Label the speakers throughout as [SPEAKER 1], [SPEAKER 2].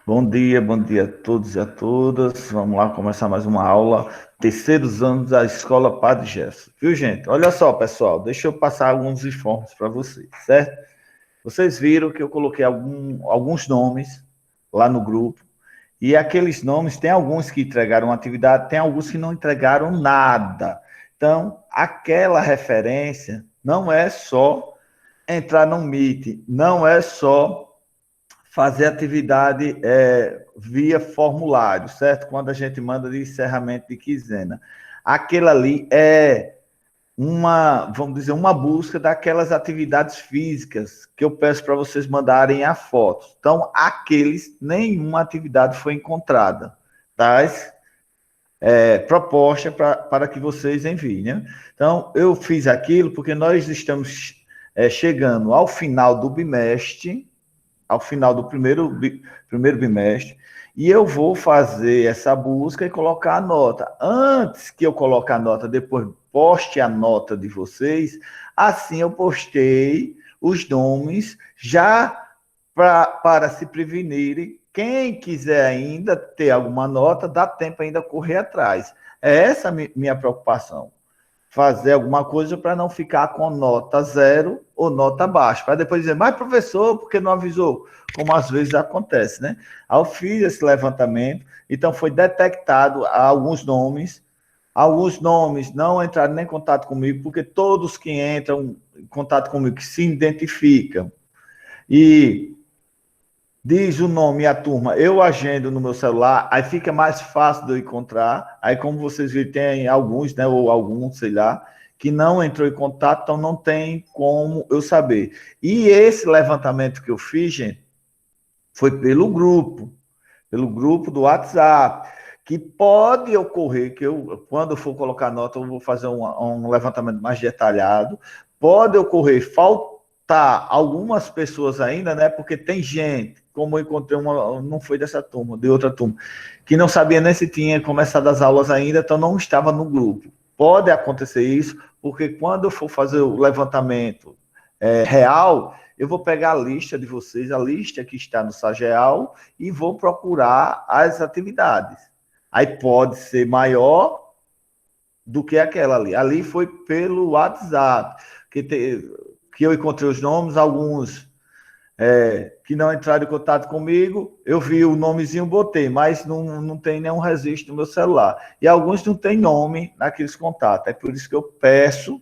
[SPEAKER 1] Bom dia a todos e a todas. Vamos lá começar mais uma aula. Terceiros anos da Escola Padre Gerson. Viu, gente? Olha só, pessoal, deixa eu passar alguns informes para vocês, certo? Vocês viram que eu coloquei alguns nomes lá no grupo, e aqueles nomes, tem alguns que entregaram atividade, tem alguns que não entregaram nada. Então, aquela referência não é só entrar no Meet, não é só fazer atividade via formulário, certo? Quando a gente manda de encerramento de quinzena. Aquilo ali é vamos dizer, uma busca daquelas atividades físicas que eu peço para vocês mandarem a foto. Então, aqueles, nenhuma atividade foi encontrada. Tá? Proposta para que vocês enviem. Né? Então, eu fiz aquilo porque nós estamos chegando ao final do primeiro bimestre, e eu vou fazer essa busca e colocar a nota. Antes que eu coloque a nota, depois poste a nota de vocês, assim eu postei os nomes já para se prevenirem. Quem quiser ainda ter alguma nota, dá tempo ainda correr atrás. É essa a minha preocupação, fazer alguma coisa para não ficar com nota zero ou nota baixa, para depois dizer, mas professor, por que não avisou? Como às vezes acontece, né? Aí eu fiz esse levantamento, então foi detectado alguns nomes não entraram nem em contato comigo, porque todos que entram em contato comigo, que se identificam e diz o nome e a turma, eu agendo no meu celular, aí fica mais fácil de eu encontrar. Aí, como vocês viram, tem alguns, né, ou alguns, sei lá, que não entrou em contato, então não tem como eu saber. E esse levantamento que eu fiz, gente, foi pelo grupo do WhatsApp, que pode ocorrer que eu, quando eu for colocar nota, eu vou fazer um levantamento mais detalhado, pode ocorrer faltar algumas pessoas ainda, né? Porque tem gente, como eu encontrei uma, não foi dessa turma, de outra turma, que não sabia nem se tinha começado as aulas ainda, então não estava no grupo. Pode acontecer isso, porque quando eu for fazer o levantamento real, eu vou pegar a lista de vocês, a lista que está no SAGEAL, e vou procurar as atividades. Aí pode ser maior do que aquela ali. Ali foi pelo WhatsApp, que eu encontrei os nomes, alguns que não entraram em contato comigo, eu vi o nomezinho, botei, mas não tem nenhum registro no meu celular. E alguns não tem nome naqueles contatos. É por isso que eu peço,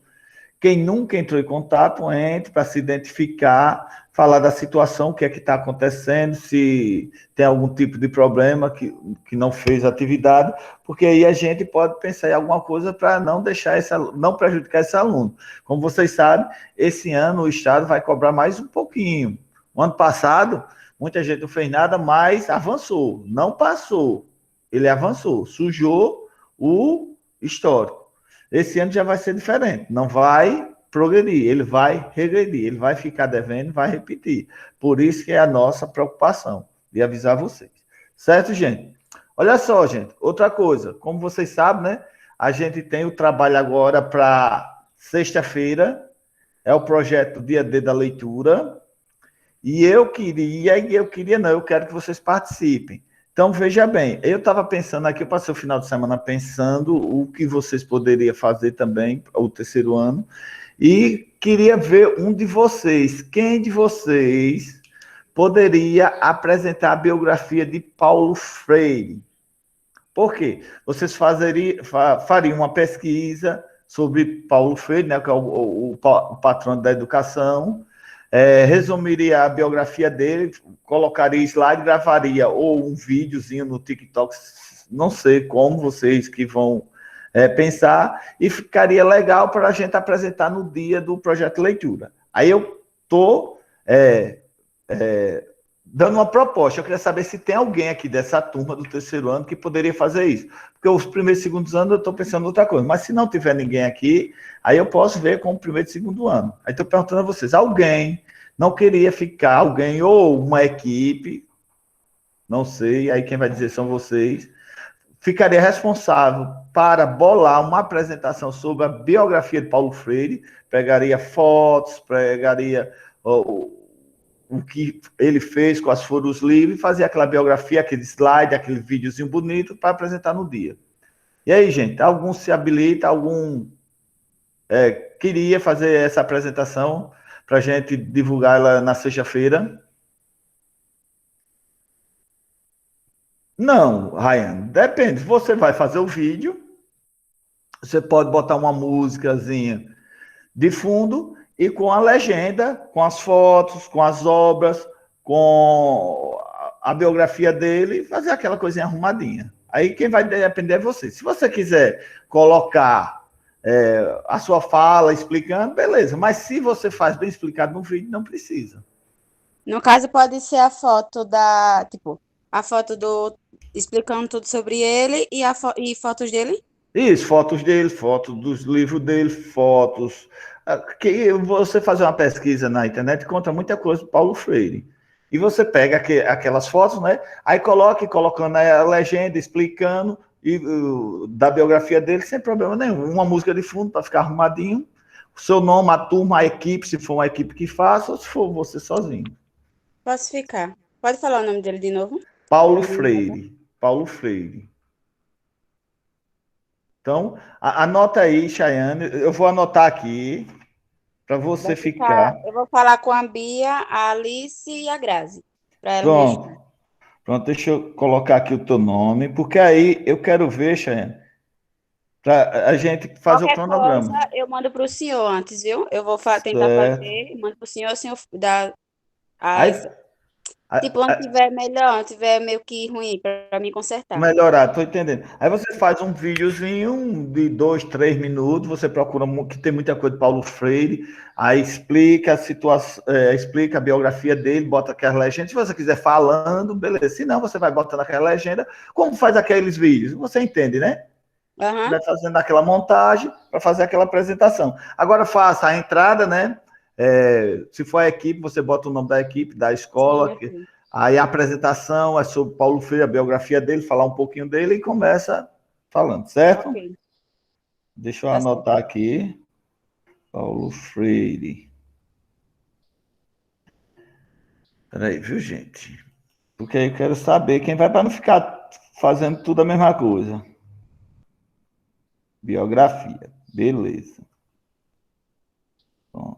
[SPEAKER 1] quem nunca entrou em contato, entre para se identificar, falar da situação, o que é que está acontecendo, se tem algum tipo de problema que não fez atividade, porque aí a gente pode pensar em alguma coisa para não prejudicar esse aluno. Como vocês sabem, esse ano o Estado vai cobrar mais um pouquinho. O ano passado, muita gente não fez nada, mas avançou, não passou. Ele avançou, sujou o histórico. Esse ano já vai ser diferente, não vai progredir, ele vai regredir, ele vai ficar devendo, vai repetir. Por isso que é a nossa preocupação de avisar vocês. Certo, gente? Olha só, gente, outra coisa, como vocês sabem, né? A gente tem o trabalho agora para sexta-feira, é o projeto Dia D da Leitura, e eu quero que vocês participem. Então, veja bem, eu estava pensando aqui, eu passei o final de semana pensando o que vocês poderiam fazer também, o terceiro ano, e queria ver um de vocês, quem de vocês poderia apresentar a biografia de Paulo Freire? Por quê? Vocês fariam uma pesquisa sobre Paulo Freire, né, que é o patrono da educação, resumiria a biografia dele, colocaria slide, gravaria ou um videozinho no TikTok, não sei como vocês que vão pensar, e ficaria legal para a gente apresentar no dia do projeto leitura. Aí eu estou dando uma proposta. Eu queria saber se tem alguém aqui dessa turma do terceiro ano que poderia fazer isso. Porque os primeiros e segundos anos eu estou pensando em outra coisa. Mas se não tiver ninguém aqui, aí eu posso ver com o primeiro e segundo ano. Aí estou perguntando a vocês, alguém não queria ficar, alguém ou uma equipe, não sei, aí quem vai dizer são vocês, ficaria responsável para bolar uma apresentação sobre a biografia de Paulo Freire, pegaria fotos, pegaria o que ele fez, quais foram os livros, e fazer aquela biografia, aquele slide, aquele videozinho bonito para apresentar no dia. E aí, gente, algum se habilita, algum queria fazer essa apresentação para a gente divulgar ela na sexta-feira? Não, Ryan, depende. Você vai fazer o vídeo, você pode botar uma músicazinha de fundo e com a legenda, com as fotos, com as obras, com a biografia dele, fazer aquela coisinha arrumadinha. Aí quem vai depender é você. Se você quiser colocar a sua fala explicando, beleza. Mas se você faz bem explicado no vídeo, não precisa.
[SPEAKER 2] No caso, pode ser a foto tipo, a foto do explicando tudo sobre ele e fotos dele?
[SPEAKER 1] Isso, fotos dele, fotos dos livros dele, fotos. Que você fazer uma pesquisa na internet conta muita coisa do Paulo Freire. E você pega aquelas fotos, né? Aí colocando a legenda, explicando da biografia dele, sem problema nenhum. Uma música de fundo para ficar arrumadinho. O seu nome, a turma, a equipe, se for uma equipe que faça, ou se for você sozinho.
[SPEAKER 2] Posso ficar. Pode falar o nome dele de novo?
[SPEAKER 1] Paulo Freire. Paulo Freire. Então, anota aí, Chayane. Eu vou anotar aqui para você ficar.
[SPEAKER 2] Eu vou falar com a Bia, a Alice e a Grazi, para ela me ajudar.
[SPEAKER 1] Pronto. Pronto, deixa eu colocar aqui o teu nome, porque aí eu quero ver, Chayane, para a gente fazer o
[SPEAKER 2] Qualquer coisa,
[SPEAKER 1] cronograma.
[SPEAKER 2] eu mando para o senhor antes, viu? Eu vou tentar
[SPEAKER 1] Certo.
[SPEAKER 2] fazer, mando para o senhor dá
[SPEAKER 1] Aí,
[SPEAKER 2] as. Tipo, onde tiver melhor, onde tiver meio que ruim, para mim consertar.
[SPEAKER 1] melhorar, tô entendendo. Aí você faz um videozinho de 2, 3 minutos, você procura que tem muita coisa de Paulo Freire, aí explica a situação, explica a biografia dele, bota aquela legenda. Se você quiser falando, beleza. Se não, você vai botando aquela legenda, como faz aqueles vídeos, você entende, né?
[SPEAKER 2] Aham.
[SPEAKER 1] Vai fazendo aquela montagem para fazer aquela apresentação. Agora faça a entrada, né? Se for a equipe, você bota o nome da equipe, da
[SPEAKER 2] Sim,
[SPEAKER 1] escola.
[SPEAKER 2] ok.
[SPEAKER 1] Aí a apresentação é sobre Paulo Freire, a biografia dele, falar um pouquinho dele e começa falando, certo?
[SPEAKER 2] Ok,
[SPEAKER 1] Deixa eu
[SPEAKER 2] tá certo.
[SPEAKER 1] anotar aqui. Paulo Freire. Peraí, viu, gente? Porque aí eu quero saber quem vai para não ficar fazendo tudo a mesma coisa. Biografia. Beleza. Bom.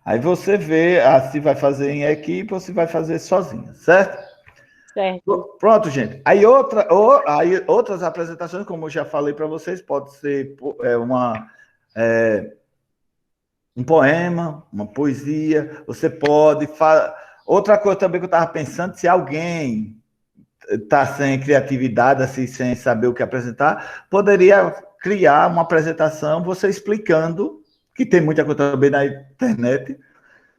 [SPEAKER 1] Aí você vê se vai fazer em equipe ou se vai fazer sozinha, certo?
[SPEAKER 2] Certo.
[SPEAKER 1] Pronto, gente. Aí outras apresentações, como eu já falei para vocês, pode ser é, um poema, uma poesia. Você pode. Outra coisa também que eu estava pensando, se alguém está sem criatividade, assim, sem saber o que apresentar, poderia criar uma apresentação, você explicando, que tem muita coisa também na internet,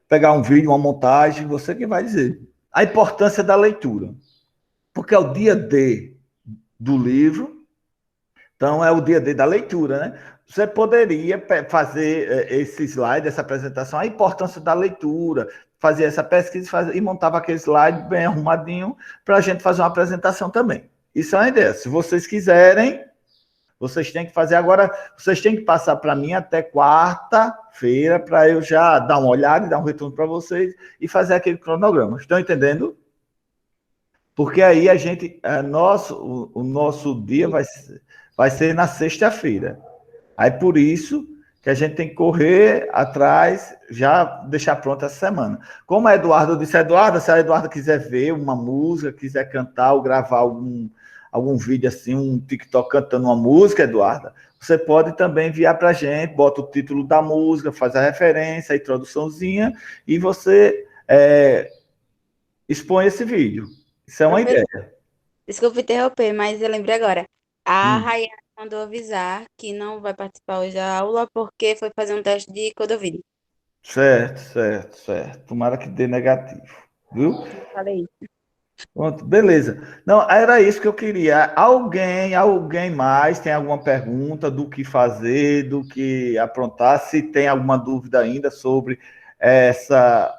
[SPEAKER 1] pegar um vídeo, uma montagem, você que vai dizer. A importância da leitura. Porque é o dia D do livro, então é o dia D da leitura, né? Você poderia fazer esse slide, essa apresentação, a importância da leitura, fazer essa pesquisa e montava aquele slide bem arrumadinho para a gente fazer uma apresentação também. Isso é uma ideia. Se vocês quiserem, vocês têm que fazer agora, vocês têm que passar para mim até quarta-feira para eu já dar uma olhada e dar um retorno para vocês e fazer aquele cronograma. Estão entendendo? Porque aí o nosso dia vai ser na sexta-feira. Aí por isso que a gente tem que correr atrás, já deixar pronto essa semana. Como a Eduardo, eu disse, Eduardo, se a Eduardo quiser ver uma música, quiser cantar ou gravar algum vídeo assim, um TikTok cantando uma música, Eduardo, você pode também enviar para a gente, bota o título da música, faz a referência, a introduçãozinha, e você expõe esse vídeo. Isso é uma
[SPEAKER 2] Professor,
[SPEAKER 1] ideia.
[SPEAKER 2] desculpa interromper, mas eu lembrei agora. A
[SPEAKER 1] Hum.
[SPEAKER 2] Rayane mandou avisar que não vai participar hoje da aula porque foi fazer um teste de Codoville.
[SPEAKER 1] Certo, certo, certo. Tomara que dê negativo, viu?
[SPEAKER 2] Falei.
[SPEAKER 1] Pronto, beleza. Não, era isso que eu queria. Alguém mais tem alguma pergunta do que fazer, do que aprontar? Se tem alguma dúvida ainda sobre essa,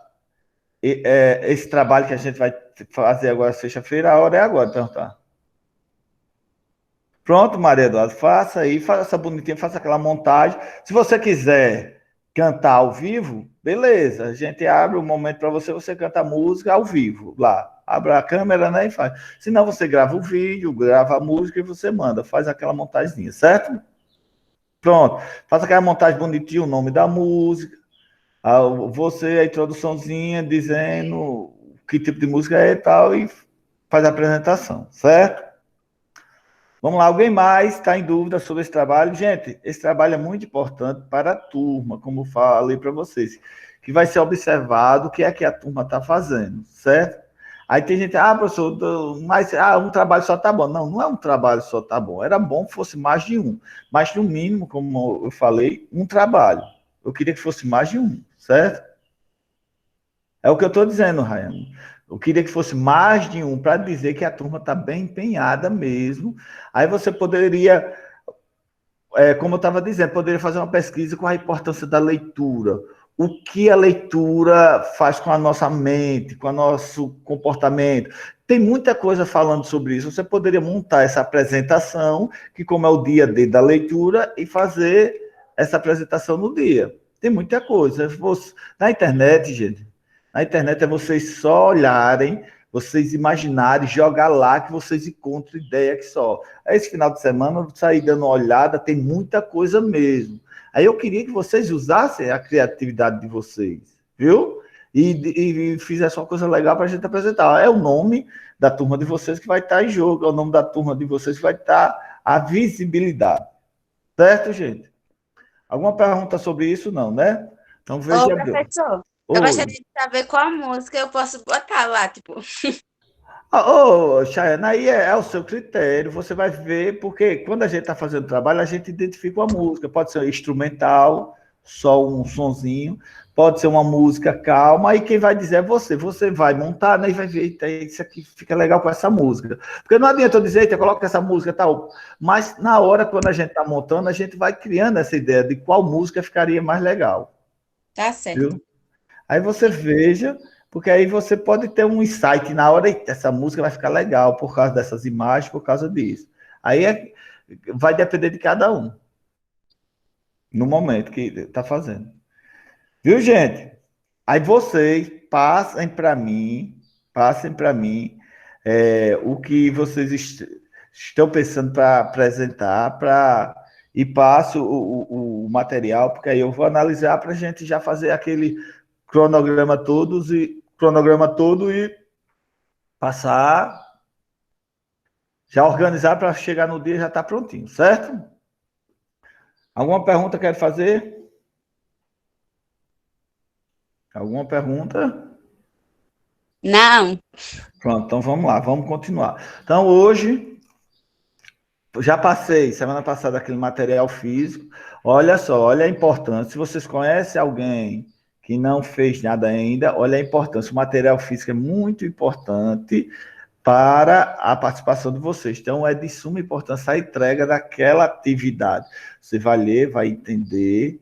[SPEAKER 1] esse trabalho que a gente vai fazer agora sexta-feira, a hora é agora, então tá. Pronto, Maria Eduardo, faça aí, faça bonitinha, faça aquela montagem. Se você quiser cantar ao vivo, beleza. A gente abre um momento para você, você canta a música ao vivo lá. Abre a câmera, né, e faz. Se não, você grava o vídeo, grava a música e você manda, faz aquela montagenzinha, certo? Pronto. Faz aquela montagem bonitinha, o nome da música, você, a introduçãozinha, dizendo que tipo de música é e tal, e faz a apresentação, certo? Vamos lá, alguém mais está em dúvida sobre esse trabalho? Gente, esse trabalho é muito importante para a turma, como eu falei para vocês, que vai ser observado o que é que a turma está fazendo, certo? Aí tem gente, professor, mas um trabalho só tá bom. Não, não é um trabalho só tá bom. Era bom que fosse mais de um. Mas, no mínimo, como eu falei, um trabalho. Eu queria que fosse mais de um, certo? É o que eu estou dizendo, Rayane. Eu queria que fosse mais de um para dizer que a turma está bem empenhada mesmo. Aí você poderia, como eu estava dizendo, poderia fazer uma pesquisa com a importância da leitura. O que a leitura faz com a nossa mente, com o nosso comportamento. Tem muita coisa falando sobre isso. Você poderia montar essa apresentação, que como é o dia D da leitura, e fazer essa apresentação no dia. Tem muita coisa. Na internet, gente, na internet é vocês só olharem, vocês imaginarem, jogar lá que vocês encontram ideia que só. Esse final de semana eu saí dando uma olhada, tem muita coisa mesmo. Aí eu queria que vocês usassem a criatividade de vocês, viu? E fizessem uma coisa legal para a gente apresentar. É o nome da turma de vocês que vai estar em jogo, é o nome da turma de vocês que vai estar a visibilidade. Certo, gente? Alguma pergunta sobre isso? Não, né? Então
[SPEAKER 2] Ô,
[SPEAKER 1] veja bem.
[SPEAKER 2] professor, eu gostaria
[SPEAKER 1] Oi.
[SPEAKER 2] de saber qual música eu posso botar lá, tipo.
[SPEAKER 1] Chayane, aí é o seu critério, você vai ver, porque quando a gente está fazendo trabalho, a gente identifica uma música, pode ser instrumental, só um sonzinho, pode ser uma música calma, aí quem vai dizer é você, você vai montar, né, e vai ver, eita, isso aqui fica legal com essa música, porque não adianta eu dizer, eita, coloca essa música e tal, mas na hora, quando a gente está montando, a gente vai criando essa ideia de qual música ficaria mais legal,
[SPEAKER 2] Tá certo.
[SPEAKER 1] viu? Aí você veja, porque aí você pode ter um insight na hora, essa música vai ficar legal por causa dessas imagens, por causa disso. Aí vai depender de cada um, no momento que está fazendo. Viu, gente? Aí vocês passem para mim o que vocês estão pensando para apresentar, e passo o material, porque aí eu vou analisar para a gente já fazer aquele cronograma todo e passar, já organizar para chegar no dia e já estar prontinho, certo? Alguma pergunta quer fazer? Alguma pergunta?
[SPEAKER 2] Não.
[SPEAKER 1] Pronto, então vamos lá, vamos continuar. Então hoje já passei semana passada aquele material físico. Olha só, olha a importância. Se vocês conhecem alguém que não fez nada ainda, olha a importância. O material físico é muito importante para a participação de vocês. Então, é de suma importância a entrega daquela atividade. Você vai ler, vai entender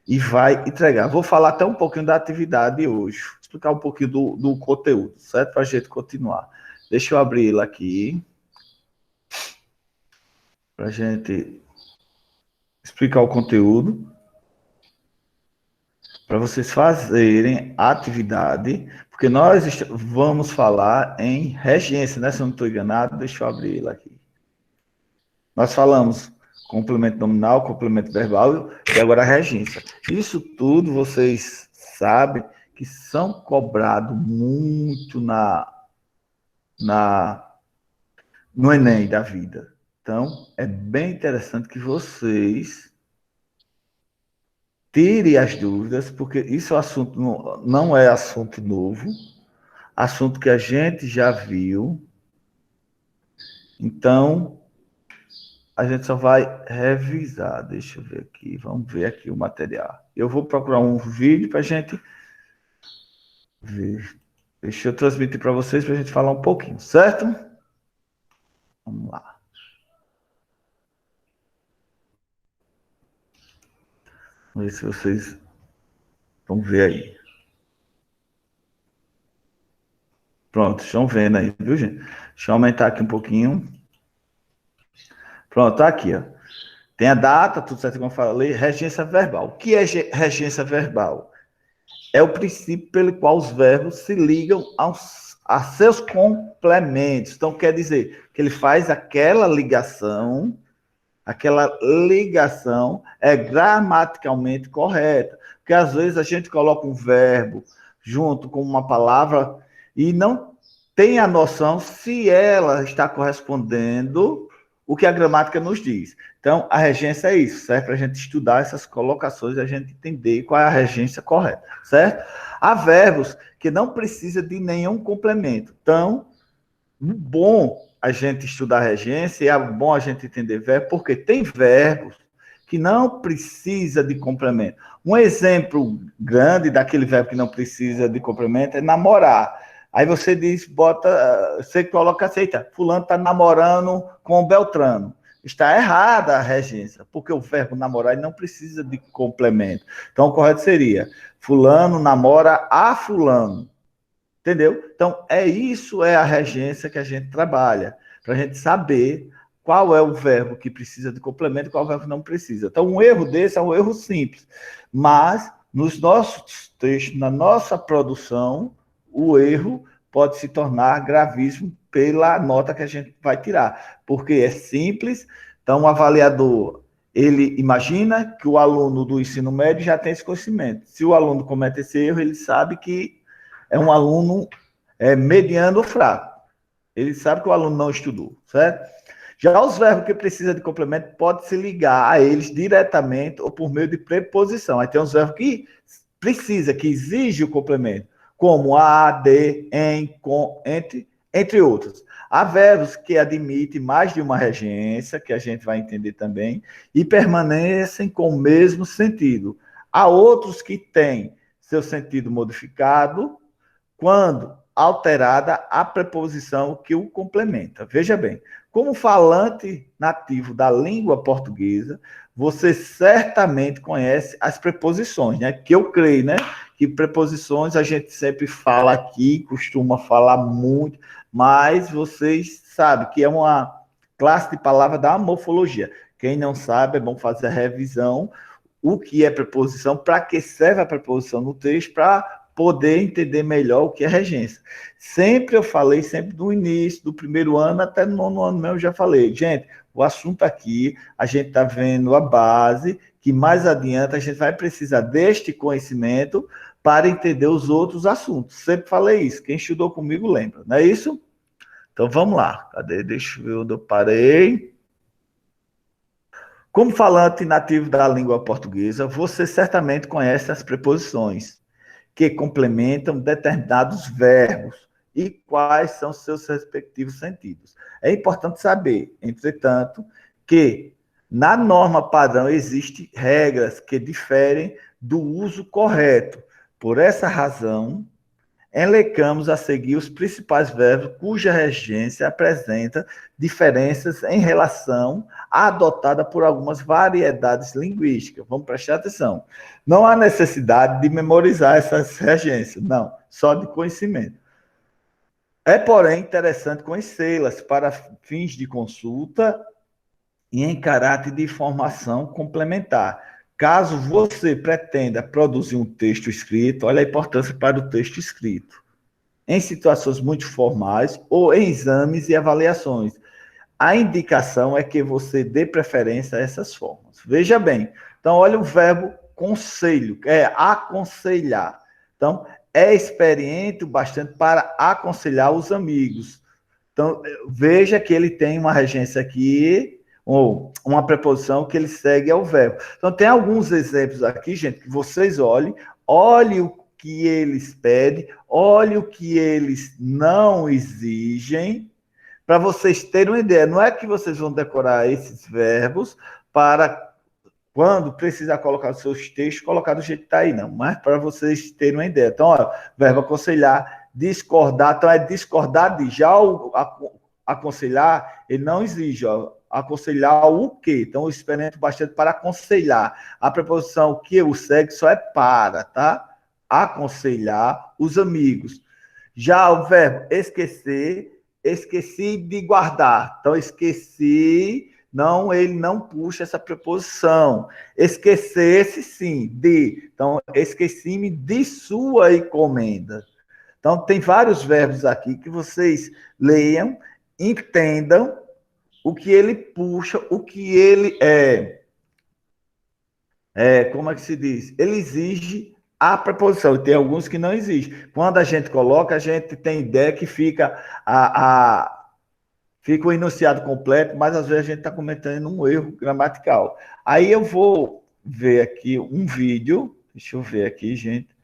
[SPEAKER 1] e vai entregar. Vou falar até um pouquinho da atividade hoje, explicar um pouquinho do conteúdo, certo? Para a gente continuar. Deixa eu abrir ele aqui, para a gente explicar o conteúdo, para vocês fazerem a atividade, porque nós vamos falar em regência, né? Se eu não estou enganado, deixa eu abrir ele aqui. Nós falamos complemento nominal, complemento verbal e agora a regência. Isso tudo vocês sabem que são cobrados muito na, no Enem da vida. Então, é bem interessante que vocês tirem as dúvidas, porque isso é assunto, não é assunto novo, assunto que a gente já viu. Então, a gente só vai revisar. Deixa eu ver aqui. Vamos ver aqui o material. Eu vou procurar um vídeo para a gente ver. Deixa eu transmitir para vocês para a gente falar um pouquinho, certo? Vamos lá. Vamos ver se vocês vão ver aí. Pronto, estão vendo aí, viu, gente? Deixa eu aumentar aqui um pouquinho. Pronto, tá aqui, ó. Tem a data, tudo certo como eu falei, regência verbal. O que é regência verbal? É o princípio pelo qual os verbos se ligam a seus complementos. Então, quer dizer que ele faz aquela ligação é gramaticalmente correta. Porque às vezes a gente coloca um verbo junto com uma palavra e não tem a noção se ela está correspondendo o que a gramática nos diz. Então, a regência é isso, serve para a gente estudar essas colocações e a gente entender qual é a regência correta, certo? Há verbos que não precisam de nenhum complemento. Então, bom a gente estudar regência e é bom a gente entender verbo, porque tem verbos que não precisa de complemento. Um exemplo grande daquele verbo que não precisa de complemento é namorar. Aí você diz, você coloca, aceita, fulano está namorando com o Beltrano. Está errada a regência, porque o verbo namorar não precisa de complemento. Então, o correto seria, fulano namora a fulano. Entendeu? Então, é a regência que a gente trabalha, para a gente saber qual é o verbo que precisa de complemento e qual é o verbo que não precisa. Então, um erro desse é um erro simples, mas nos nossos textos, na nossa produção, o erro pode se tornar gravíssimo pela nota que a gente vai tirar, porque é simples. Então, o avaliador, ele imagina que o aluno do ensino médio já tem esse conhecimento. Se o aluno comete esse erro, ele sabe que é um aluno mediano ou fraco. Ele sabe que o aluno não estudou, certo? Já os verbos que precisam de complemento pode se ligar a eles diretamente ou por meio de preposição. Aí tem uns verbos que precisa, que exige o complemento, como a, de, em, com, entre outros. Há verbos que admitem mais de uma regência, que a gente vai entender também, e permanecem com o mesmo sentido. Há outros que têm seu sentido modificado quando alterada a preposição que o complementa. Veja bem, como falante nativo da língua portuguesa, você certamente conhece as preposições, né? Que eu creio, né? Que preposições a gente sempre fala aqui, costuma falar muito, mas vocês sabem que é uma classe de palavra da morfologia. Quem não sabe, é bom fazer a revisão. O que é preposição, para que serve a preposição no texto, para poder entender melhor o que é regência. Sempre eu falei, sempre do início, do primeiro ano até no nono ano mesmo, eu já falei, gente, o assunto aqui, a gente está vendo a base, que mais adiante a gente vai precisar deste conhecimento para entender os outros assuntos. Sempre falei isso, quem estudou comigo lembra, não é isso? Então vamos lá, cadê? Deixa eu ver onde eu parei. Como falante nativo da língua portuguesa, você certamente conhece as preposições que complementam determinados verbos e quais são seus respectivos sentidos. É importante saber, entretanto, que na norma padrão existem regras que diferem do uso correto. Por essa razão, elencamos a seguir os principais verbos cuja regência apresenta diferenças em relação à adotada por algumas variedades linguísticas. Vamos prestar atenção. Não há necessidade de memorizar essas regências, não, só de conhecimento. É, porém, interessante conhecê-las para fins de consulta e em caráter de informação complementar. Caso você pretenda produzir um texto escrito, olha a importância para o texto escrito em situações muito formais ou em exames e avaliações. A indicação é que você dê preferência a essas formas. Veja bem, então olha o verbo conselho, que é aconselhar. Então, é experiente o bastante para aconselhar os amigos. Então, veja que ele tem uma regência aqui, ou uma preposição que ele segue ao verbo. Então, tem alguns exemplos aqui, gente, que vocês olhem o que eles pedem, olhe o que eles não exigem, para vocês terem uma ideia. Não é que vocês vão decorar esses verbos para, quando precisar colocar os seus textos, colocar do jeito que está aí, não. Mas para vocês terem uma ideia. Então, ó, verbo aconselhar, discordar. Então, é discordar de já o aconselhar, ele não exige, ó. Aconselhar o quê? Então, eu experimento bastante para aconselhar. A preposição que eu segue só é para, tá? Aconselhar os amigos. Já o verbo esquecer, esqueci de guardar. Então, esqueci Não, ele não puxa essa preposição. Esquecer-se, sim, de. Então, esqueci-me de sua encomenda. Então, tem vários verbos aqui que vocês leiam, entendam o que ele puxa, o que ele como é que se diz? Ele exige a preposição, e tem alguns que não exigem. Quando a gente coloca, a gente tem ideia que fica o enunciado completo, mas às vezes a gente está cometendo um erro gramatical. Aí eu vou ver aqui um vídeo, deixa eu ver aqui, gente.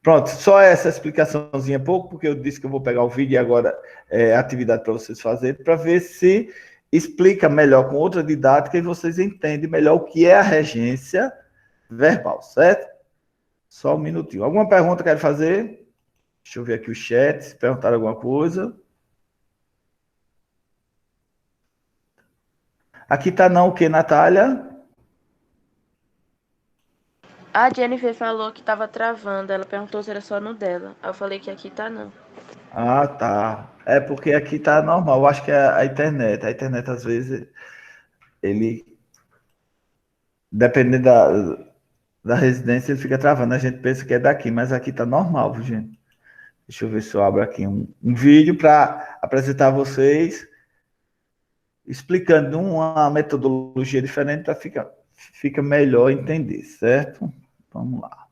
[SPEAKER 1] Pronto, só essa explicaçãozinha pouco, porque eu disse que eu vou pegar o vídeo e agora atividade para vocês fazerem, para ver se explica melhor com outra didática e vocês entendem melhor o que é a regência verbal, certo? Só um minutinho. Alguma pergunta quer fazer? Deixa eu ver aqui o chat, se perguntaram alguma coisa. Aqui tá não o que, Natália?
[SPEAKER 3] A Jennifer falou que tava travando. Ela perguntou se era só no dela. Aí eu falei que aqui tá não.
[SPEAKER 1] Ah, tá. É porque aqui tá normal. Eu acho que é a internet. A internet, às vezes, ele... Dependendo da residência, ele fica travando. A gente pensa que é daqui, mas aqui tá normal, viu, gente? Deixa eu ver se eu abro aqui um vídeo para apresentar a vocês, explicando uma metodologia diferente para fica melhor entender, certo? Vamos lá.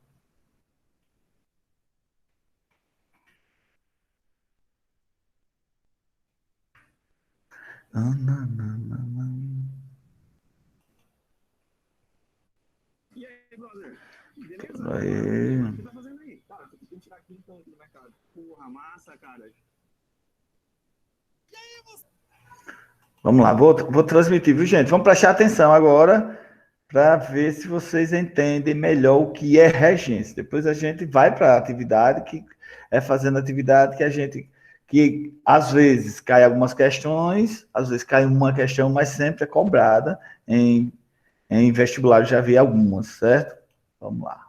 [SPEAKER 4] E aí, brother? Beleza?
[SPEAKER 1] Aí.
[SPEAKER 4] O que tá fazendo aí? Cara, tô tentando tirar aqui então do mercado. Porra, massa, cara.
[SPEAKER 1] Vamos lá, vou transmitir, viu, gente? Vamos prestar atenção agora para ver se vocês entendem melhor o que é regência. Depois a gente vai para a atividade, que é fazendo atividade que às vezes cai algumas questões, às vezes cai uma questão, mas sempre é cobrada em vestibular. Eu já vi algumas, certo? Vamos lá.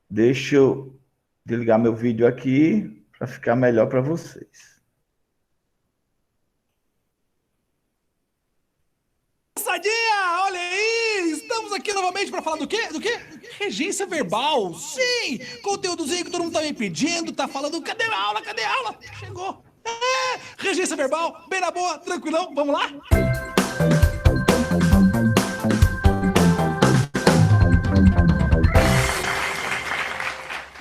[SPEAKER 1] Deixa eu desligar meu vídeo aqui para ficar melhor para vocês.
[SPEAKER 5] Moçadinha, olha aí! Estamos aqui novamente para falar do quê? Do quê? Regência verbal. Sim! Conteúdozinho que todo mundo tá me pedindo, tá falando, cadê a aula? Cadê a aula? Chegou. Regência verbal, bem na boa, tranquilão, vamos lá?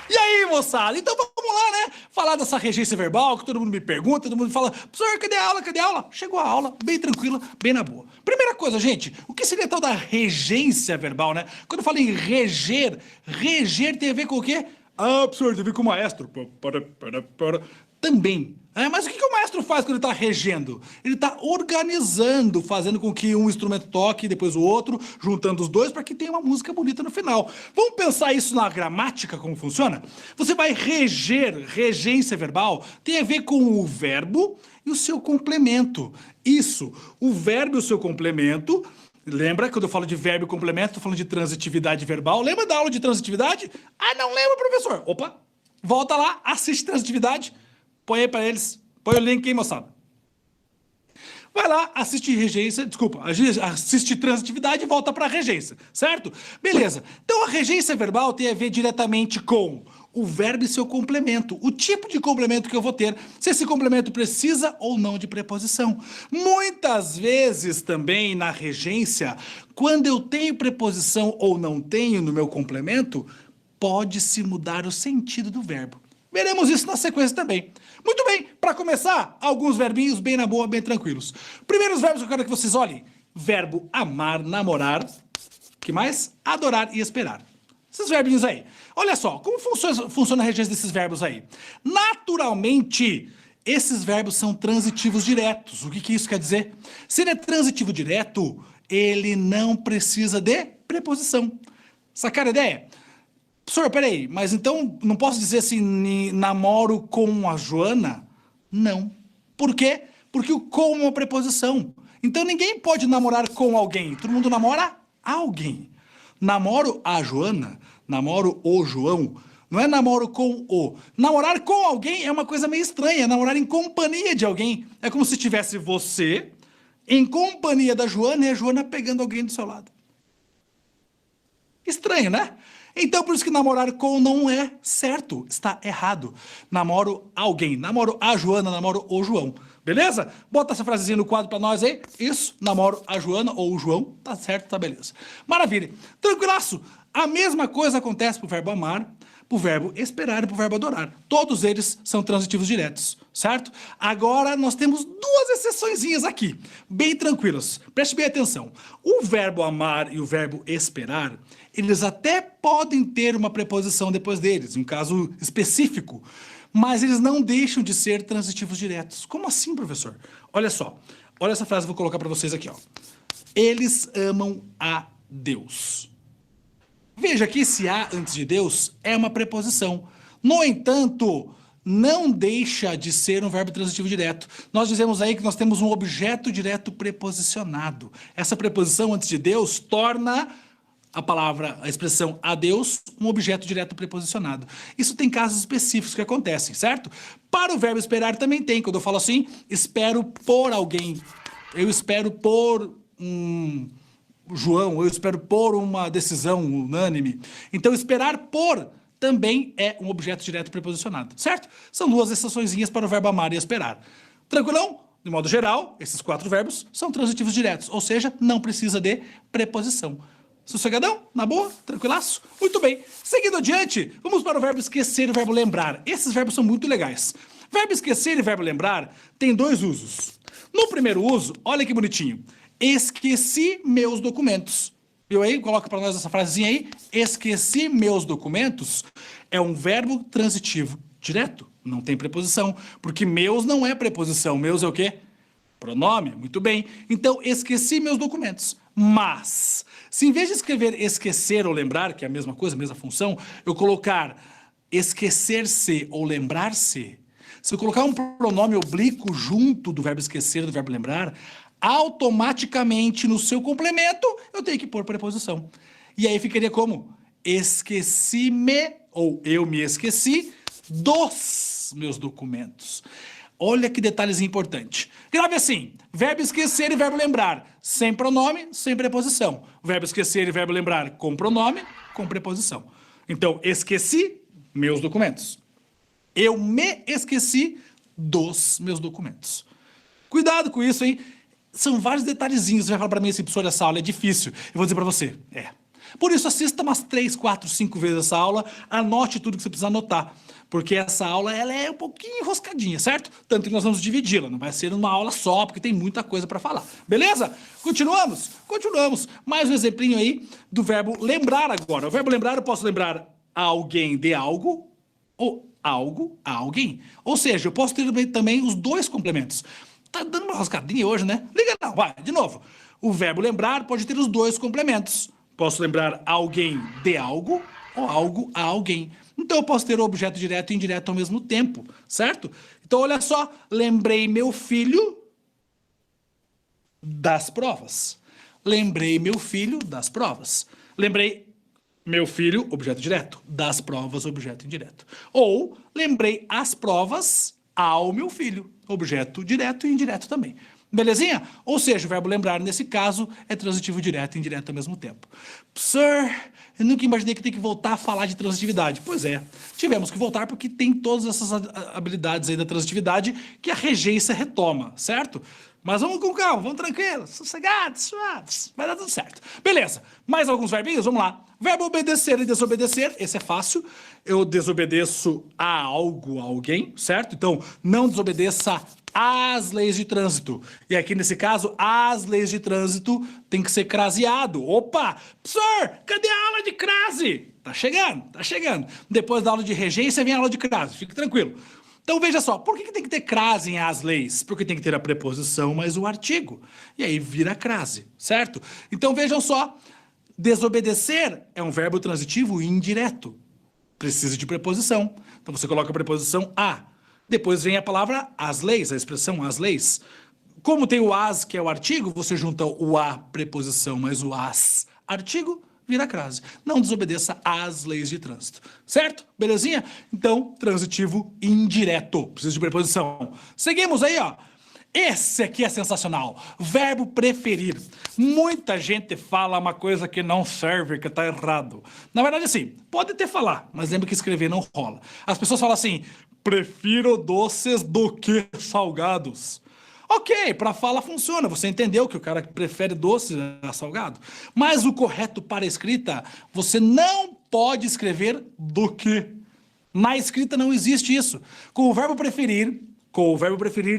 [SPEAKER 5] E aí, moçada? Então vamos lá, né? Falar dessa regência verbal, que todo mundo me pergunta, todo mundo fala, professor, cadê a aula? Cadê a aula? Chegou a aula, bem tranquila, bem na boa. Primeira coisa, gente, o que seria tal da regência verbal, né? Quando eu falo em reger, reger tem a ver com o quê? Ah, professor, tem a ver com o maestro. Também. Mas o que o maestro faz quando ele está regendo? Ele está organizando, fazendo com que um instrumento toque, depois o outro, juntando os dois para que tenha uma música bonita no final. Vamos pensar isso na gramática, como funciona? Você vai reger, regência verbal, tem a ver com o verbo e o seu complemento. Isso, o verbo e o seu complemento. Lembra quando eu falo de verbo e complemento, estou falando de transitividade verbal. Lembra da aula de transitividade? Ah, não lembro, professor. Opa, volta lá, assiste transitividade. Põe aí pra eles. Põe o link aí, moçada. Vai lá, assiste regência, desculpa, assiste transitividade e volta pra regência, certo? Beleza. Então a regência verbal tem a ver diretamente com o verbo e seu complemento, o tipo de complemento que eu vou ter, se esse complemento precisa ou não de preposição. Muitas vezes também na regência, quando eu tenho preposição ou não tenho no meu complemento, pode-se mudar o sentido do verbo. Veremos isso na sequência também. Muito bem, para começar, alguns verbinhos bem na boa, bem tranquilos. Primeiros verbos que eu quero que vocês olhem. Verbo amar, namorar. Que mais? Adorar e esperar. Esses verbinhos aí. Olha só, como funciona a regência desses verbos aí? Naturalmente, esses verbos são transitivos diretos. O que isso quer dizer? Se ele é transitivo direto, ele não precisa de preposição. Sacaram a ideia? Professor, peraí, mas então não posso dizer assim, namoro com a Joana? Não. Por quê? Porque o com é uma preposição. Então ninguém pode namorar com alguém. Todo mundo namora alguém. Namoro a Joana, namoro o João, não é namoro com o. Namorar com alguém é uma coisa meio estranha, namorar em companhia de alguém. É como se tivesse você em companhia da Joana e a Joana pegando alguém do seu lado. Estranho, né? Então, por isso que namorar com não é certo, está errado. Namoro alguém, namoro a Joana, namoro o João. Beleza? Bota essa frasezinha no quadro pra nós aí. Isso, namoro a Joana ou o João. Tá certo, tá beleza. Maravilha. Tranquilaço. A mesma coisa acontece pro verbo amar, pro verbo esperar e pro verbo adorar. Todos eles são transitivos diretos, certo? Agora nós temos duas exceçõezinhas aqui, bem tranquilas. Preste bem atenção. O verbo amar e o verbo esperar, eles até podem ter uma preposição depois deles, um caso específico, mas eles não deixam de ser transitivos diretos. Como assim, professor? Olha só, olha essa frase que eu vou colocar para vocês aqui, ó. Eles amam a Deus. Veja que esse a antes de Deus é uma preposição. No entanto, não deixa de ser um verbo transitivo direto. Nós dizemos aí que nós temos um objeto direto preposicionado. Essa preposição antes de Deus torna a palavra, a expressão a Deus, um objeto direto preposicionado. Isso tem casos específicos que acontecem, certo? Para o verbo esperar também tem. Quando eu falo assim, espero por alguém. Eu espero por João, eu espero por uma decisão unânime. Então, esperar por também é um objeto direto preposicionado, certo? São duas exceçõezinhas para o verbo amar e esperar. Tranquilão? De modo geral, esses 4 verbos são transitivos diretos, ou seja, não precisa de preposição. Sossegadão? Na boa? Tranquilaço? Muito bem. Seguindo adiante, vamos para o verbo esquecer e o verbo lembrar. Esses verbos são muito legais. Verbo esquecer e verbo lembrar têm 2 usos. No primeiro uso, olha que bonitinho. Esqueci meus documentos. Viu aí? Coloca para nós essa frasezinha aí. Esqueci meus documentos é um verbo transitivo direto. Não tem preposição, porque meus não é preposição. Meus é o quê? Pronome. Muito bem. Então, esqueci meus documentos. Mas, se em vez de escrever esquecer ou lembrar, que é a mesma coisa, a mesma função, eu colocar esquecer-se ou lembrar-se, se eu colocar um pronome oblíquo junto do verbo esquecer e do verbo lembrar, automaticamente no seu complemento eu tenho que pôr preposição. E aí ficaria como? Esqueci-me, ou eu me esqueci, dos meus documentos. Olha que detalhezinho importante. Grave assim, verbo esquecer e verbo lembrar, sem pronome, sem preposição. Verbo esquecer e verbo lembrar com pronome, com preposição. Então, esqueci meus documentos. Eu me esqueci dos meus documentos. Cuidado com isso, hein? São vários detalhezinhos. Você vai falar para mim assim, professor, essa aula é difícil. Eu vou dizer para você, Por isso, assista umas 3, 4, 5 vezes essa aula, anote tudo que você precisa anotar, porque essa aula ela é um pouquinho enroscadinha, certo? Tanto que nós vamos dividi-la, não vai ser uma aula só, porque tem muita coisa para falar. Beleza? Continuamos? Continuamos. Mais um exemplinho aí do verbo lembrar agora. O verbo lembrar, eu posso lembrar a alguém de algo, ou algo a alguém. Ou seja, eu posso ter também os 2 complementos. Tá dando uma rascadinha hoje, né? Liga não, vai, de novo. O verbo lembrar pode ter os 2 complementos. Posso lembrar alguém de algo ou algo a alguém. Então eu posso ter o objeto direto e indireto ao mesmo tempo, certo? Então olha só, lembrei meu filho das provas. Lembrei meu filho das provas. Lembrei meu filho, objeto direto, das provas, objeto indireto. Ou lembrei as provas ao meu filho, objeto direto e indireto também. Belezinha? Ou seja, o verbo lembrar, nesse caso, é transitivo direto e indireto ao mesmo tempo. Sir, eu nunca imaginei que tem que voltar a falar de transitividade. Pois é, tivemos que voltar porque tem todas essas habilidades aí da transitividade que a regência retoma, certo? Mas vamos com calma, vamos tranquilos, sossegados, suaves, vai dar tudo certo. Beleza, mais alguns verbinhos, vamos lá. Verbo obedecer e desobedecer, esse é fácil. Eu desobedeço a algo, a alguém, certo? Então, não desobedeça às leis de trânsito. E aqui, nesse caso, as leis de trânsito tem que ser craseado. Opa! Professor, cadê a aula de crase? Tá chegando, tá chegando. Depois da aula de regência vem a aula de crase, fique tranquilo. Então, veja só, por que tem que ter crase em as leis? Porque tem que ter a preposição mais o artigo. E aí vira crase, certo? Então, vejam só, desobedecer é um verbo transitivo indireto. Precisa de preposição. Então, você coloca a preposição a. Depois vem a palavra as leis, a expressão as leis. Como tem o as, que é o artigo, você junta o a, preposição, mais o as, artigo, vira crase. Não desobedeça às leis de trânsito. Certo? Belezinha? Então, transitivo indireto. Precisa de preposição. Seguimos aí, ó. Esse aqui é sensacional. Verbo preferir. Muita gente fala uma coisa que não serve, que tá errado. Na verdade, assim, pode até falar, mas lembra que escrever não rola. As pessoas falam assim, prefiro doces do que salgados. Ok, para fala funciona, você entendeu que o cara prefere doce a salgado. Mas o correto para a escrita, você não pode escrever do que. Na escrita não existe isso. Com o verbo preferir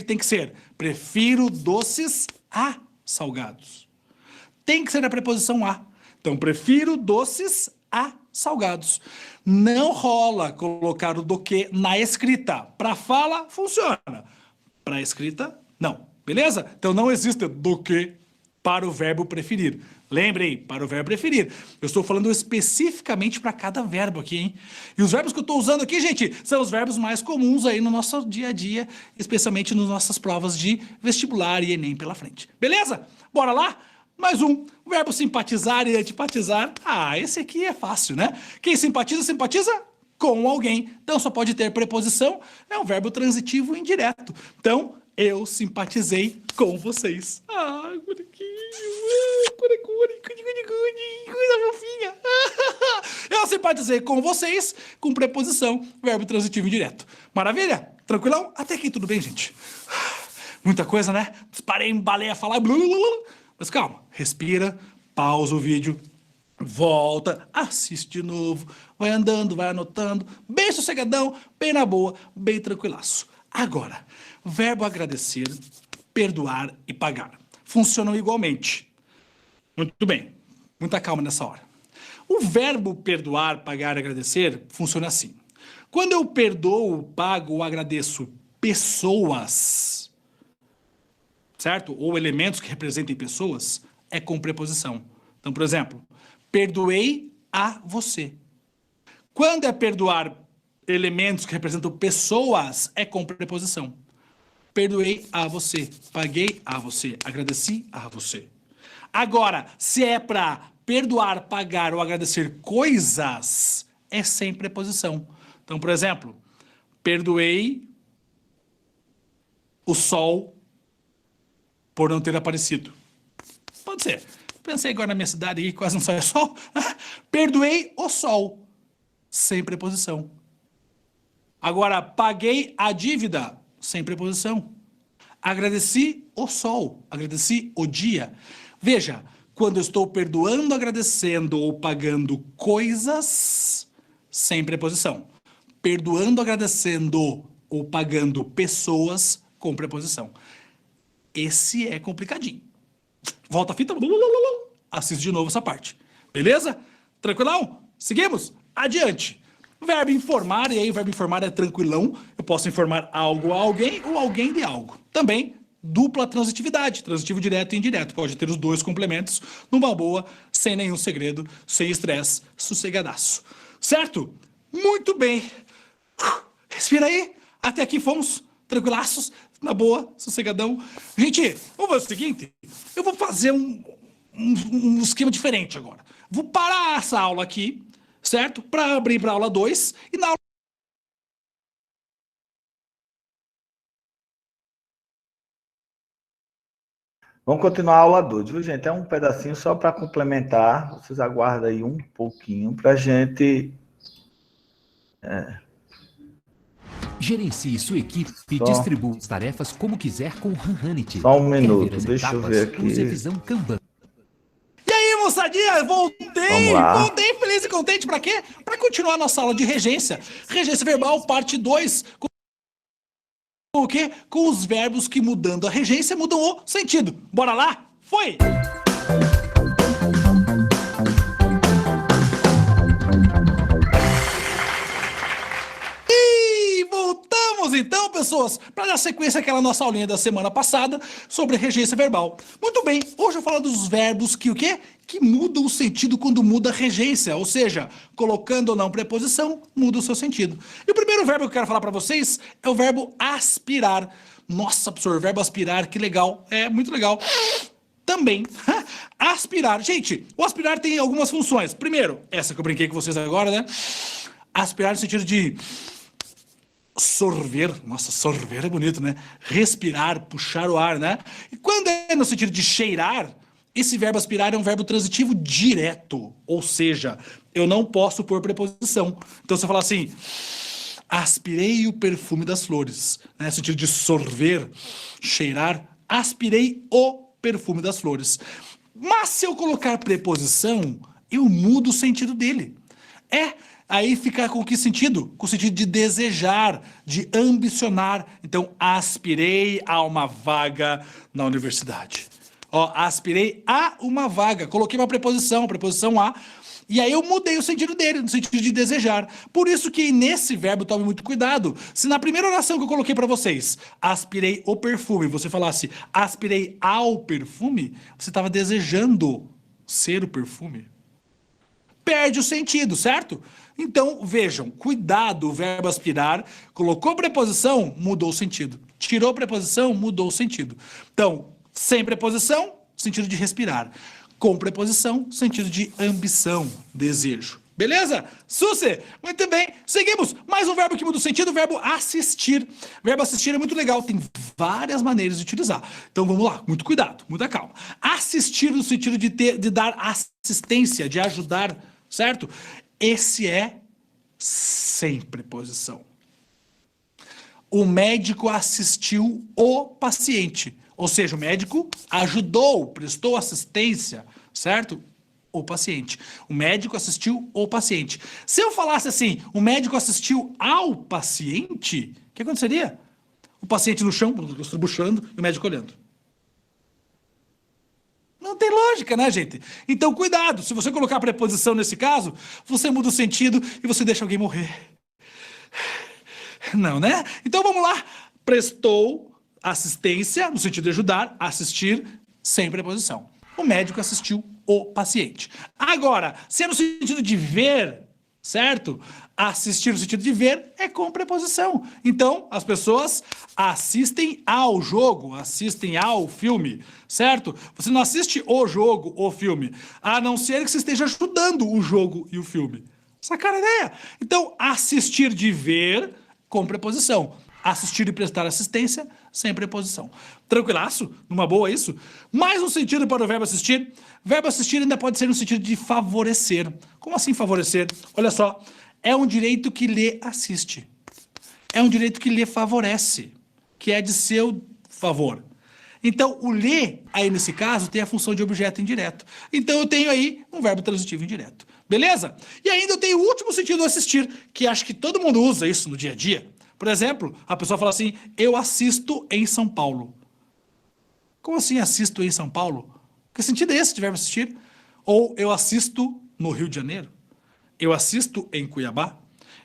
[SPEAKER 5] tem que ser prefiro doces a salgados. Tem que ser a preposição a. Então, prefiro doces a salgados. Não rola colocar o do que na escrita. Para fala, funciona. Para escrita, não. Beleza? Então, não existe do que para o verbo preferir. Lembrem, para o verbo preferir. Eu estou falando especificamente para cada verbo aqui, hein? E os verbos que eu estou usando aqui, gente, são os verbos mais comuns aí no nosso dia a dia, especialmente nas nossas provas de vestibular e Enem pela frente. Beleza? Bora lá? Mais um. O verbo simpatizar e antipatizar. Ah, esse aqui é fácil, né? Quem simpatiza, simpatiza com alguém. Então, só pode ter preposição. É um verbo transitivo indireto. Então, eu simpatizei com vocês. Ah, coisa fofinha. Eu simpatizei com vocês com preposição, verbo transitivo indireto. Maravilha? Tranquilão? Até aqui tudo bem, gente? Muita coisa, né? Parei, embalei a falar. Mas calma, respira, pausa o vídeo, volta, assiste de novo, vai andando, vai anotando, bem sossegadão, bem na boa, bem tranquilaço. Agora, verbo agradecer, perdoar e pagar. Funcionam igualmente. Muito bem, muita calma nessa hora. O verbo perdoar, pagar e agradecer funciona assim. Quando eu perdoo, pago ou agradeço pessoas, certo? Ou elementos que representem pessoas, é com preposição. Então, por exemplo, perdoei a você. Quando é perdoar elementos que representam pessoas, é com preposição. Perdoei a você, paguei a você, agradeci a você. Agora, se é para perdoar, pagar ou agradecer coisas, é sem preposição. Então, por exemplo, perdoei o sol por não ter aparecido. Pode ser. Pensei agora na minha cidade aí, quase não sai sol. Perdoei o sol, sem preposição. Agora, paguei a dívida, sem preposição. Agradeci o sol, agradeci o dia. Veja, quando eu estou perdoando, agradecendo ou pagando coisas, sem preposição. Perdoando, agradecendo ou pagando pessoas, com preposição. Esse é complicadinho. Volta a fita, assiste de novo essa parte. Beleza? Tranquilão? Seguimos? Adiante. Verbo informar, e aí o verbo informar é tranquilão. Eu posso informar algo a alguém ou alguém de algo. Também dupla transitividade, transitivo direto e indireto. Pode ter os dois complementos numa boa, sem nenhum segredo, sem estresse, sossegadaço. Certo? Muito bem. Respira aí. Até aqui fomos tranquilaços, na boa, sossegadão. Gente, vamos fazer o seguinte. Eu vou fazer um esquema diferente agora. Vou parar essa aula aqui, certo? Para abrir para a aula 2 e na aula
[SPEAKER 1] Vamos continuar a aula 2, viu, gente? É um pedacinho só para complementar. Vocês aguardam aí um pouquinho para a gente...
[SPEAKER 6] Gerencie sua equipe e
[SPEAKER 1] Só.
[SPEAKER 6] distribua as tarefas como quiser com o Hanhanit.
[SPEAKER 1] Só um
[SPEAKER 6] Quer
[SPEAKER 1] minuto,
[SPEAKER 6] ver as
[SPEAKER 1] deixa eu
[SPEAKER 6] etapas?
[SPEAKER 1] ver aqui.
[SPEAKER 6] Use a visão Kanban.
[SPEAKER 5] E aí, moçadinha,
[SPEAKER 1] Vamos
[SPEAKER 5] voltei!
[SPEAKER 1] lá.
[SPEAKER 5] Voltei feliz e contente pra quê? Pra continuar nossa aula de regência. Regência verbal, parte 2. Com o quê? Com os verbos que, mudando a regência, mudam o sentido. Bora lá? Foi! E voltamos então, pessoas, para dar sequência àquela nossa aulinha da semana passada sobre regência verbal. Muito bem, hoje eu falo dos verbos que o quê? Que mudam o sentido quando muda a regência, ou seja, colocando ou não preposição, muda o seu sentido. E o primeiro verbo que eu quero falar para vocês é o verbo aspirar. Nossa, professor, o verbo aspirar, que legal, é muito legal. Também, aspirar. Gente, o aspirar tem algumas funções. Primeiro, essa que eu brinquei com vocês agora, né? Aspirar no sentido de sorver, nossa, sorver é bonito, né? Respirar, puxar o ar, né? E quando é no sentido de cheirar, esse verbo aspirar é um verbo transitivo direto, ou seja, eu não posso pôr preposição. Então, se eu falar assim, aspirei o perfume das flores, né? No sentido de sorver, cheirar, aspirei o perfume das flores. Mas se eu colocar preposição, eu mudo o sentido dele. Aí fica com que sentido? Com o sentido de desejar, de ambicionar. Então, aspirei a uma vaga na universidade. Ó, aspirei a uma vaga. Coloquei uma preposição a, e aí eu mudei o sentido dele, no sentido de desejar. Por isso que nesse verbo, tome muito cuidado. Se na primeira oração que eu coloquei para vocês, aspirei o perfume, você falasse aspirei ao perfume, você estava desejando ser o perfume. Perde o sentido, certo? Então, vejam, cuidado, o verbo aspirar, colocou preposição, mudou o sentido. Tirou preposição, mudou o sentido. Então, sem preposição, sentido de respirar. Com preposição, sentido de ambição, desejo. Beleza? Susse! Muito bem. Seguimos. Mais um verbo que muda o sentido, o verbo assistir. O verbo assistir é muito legal, tem várias maneiras de utilizar. Então vamos lá, muito cuidado, muita calma. Assistir no sentido de dar assistência, de ajudar, certo? Esse é sem preposição. O médico assistiu o paciente. Ou seja, o médico ajudou, prestou assistência, certo? O paciente. O médico assistiu o paciente. Se eu falasse assim, o médico assistiu ao paciente, o que aconteceria? O paciente no chão, estribuchando, e o médico olhando. Não tem lógica, né, gente? Então, cuidado. Se você colocar a preposição nesse caso, você muda o sentido e você deixa alguém morrer. Não, né? Então, vamos lá. Prestou assistência, no sentido de ajudar, assistir, sem preposição. O médico assistiu o paciente. Agora, se é no sentido de ver, certo? Assistir no sentido de ver é com preposição. Então, as pessoas assistem ao jogo, assistem ao filme, certo? Você não assiste o jogo, o filme, a não ser que você esteja ajudando o jogo e o filme. Sacaram a ideia? Então, assistir de ver com preposição. Assistir e prestar assistência sem preposição. Tranquilaço? Numa boa isso? Mais um sentido para o verbo assistir. Verbo assistir ainda pode ser no sentido de favorecer. Como assim favorecer? Olha só, é um direito que lhe assiste. É um direito que lhe favorece, que é de seu favor. Então, o lhe, aí nesse caso, tem a função de objeto indireto. Então, eu tenho aí um verbo transitivo indireto. Beleza? E ainda eu tenho o último sentido do assistir, que acho que todo mundo usa isso no dia a dia. Por exemplo, a pessoa fala assim, eu assisto em São Paulo. Como assim assisto em São Paulo? Que sentido é esse de verbo assistir? Ou eu assisto no Rio de Janeiro? Eu assisto em Cuiabá?